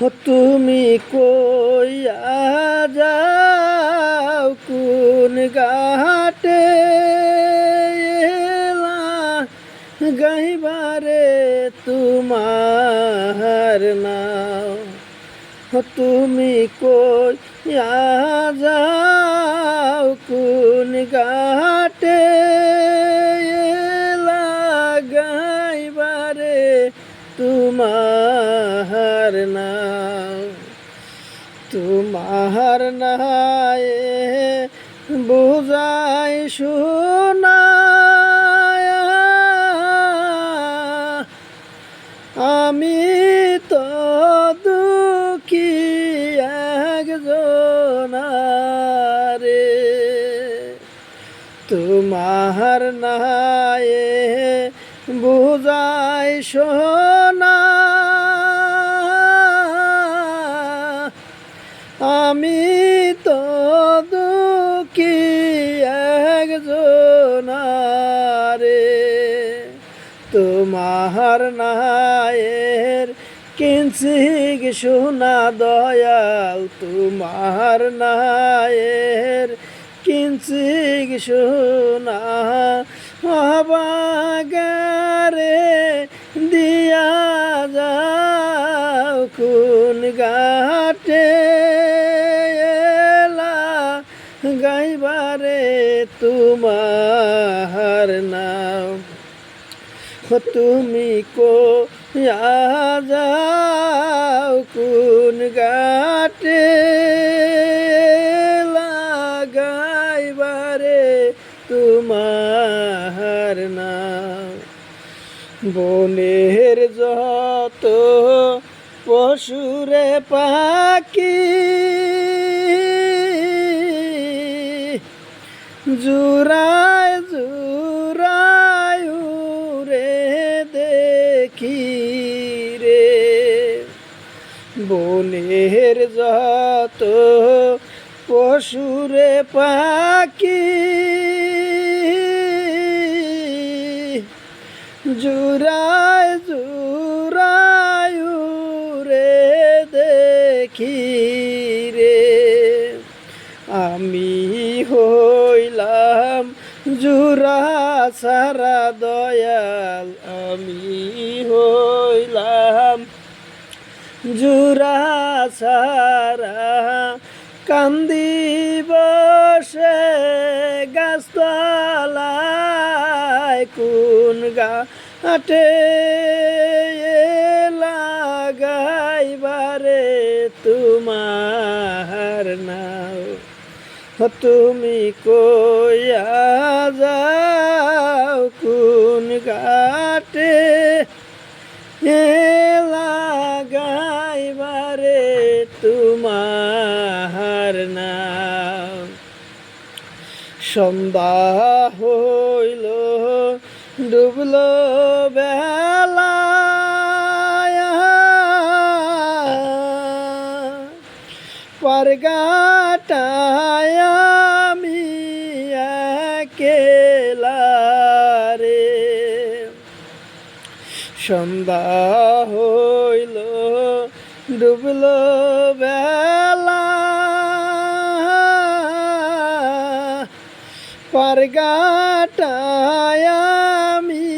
তুমি কইয়া যাও কোন ঘাটে এলা গাইবারে তোমার নাও। তুমি কইয়া যাও কোন ঘাটে এলা গাইবারে তোমার নাও। তোমার নায়ে বুঝাই শোনায় আমি তো দুঃখী একজনারে। তোমার নায়ে বুঝাই শোনা আমি তো দুঃখী একজনারে। তোমার নায়ের কিঞ্চিক শোনা দয়াল, তোমার নায়ের কিঞ্চিক শোনা অবাগারে দিয়া যাও কোন ঘাটে এলা গাইবারে তোমার নাও। তুমি কইয়া যাও কোন ঘাটে লাগাইবারে তোমার নাও। বনের যত পশুরে পাখি জুরায় জুরায় উড়ে দেখি রে। বনের যত পশুরে পাখি জুরায় জুরায় উড়ে দেখি রে। আমি হইলাম জুরা সারা দয়াল, আমি হইলাম জুরা সারা কান্দি বসে গাছতলায় কোন ঘাটে লাগাইবারে তোমার নাও। তুমি কইয়া যাও কোন ঘাটে লাগাইবারে তোমার নাও। সন্ধ্যা হইল ডুবল বেলা পারগাটায় আমি একেলা রে। সন্ধ্যা হইল ডুবল বেলা পারগাটায় আমি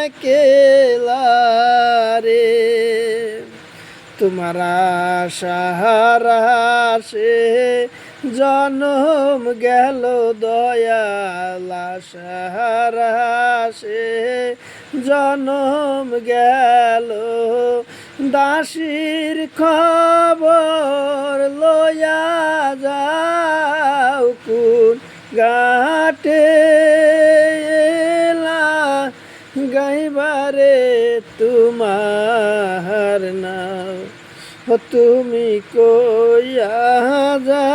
একেলা রে। তোমার সাহারা সে জনম গেল দয়াল, সাহারা সে জনম গেল দাসীর খবর লইয়া যাও কোন ঘাটে গাইবারে তোমার নাও। তুমি কইয়া যা